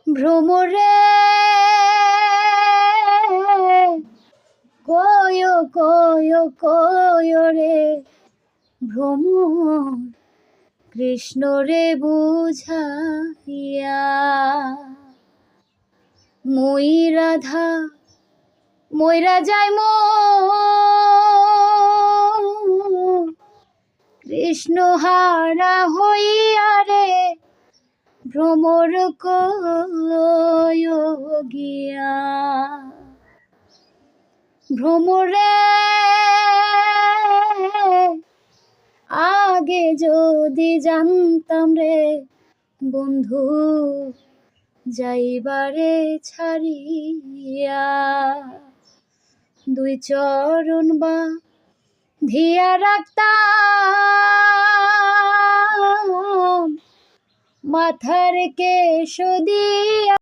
ভ্রমরে কয় কয় কয় রে ভ্রমর কৃষ্ণ রে বুঝাইয়া মই রাধা মইরা যাই কৃষ্ণ হারা হইয়া রে ভ্রমর কয় গিয়া ভ্রমরে আগে যদি জানতাম রে বন্ধু যাইবারে ছাড়িয়া দুই চরণ বা ধিয়া রাখতাম মাথার কেশ দিয়া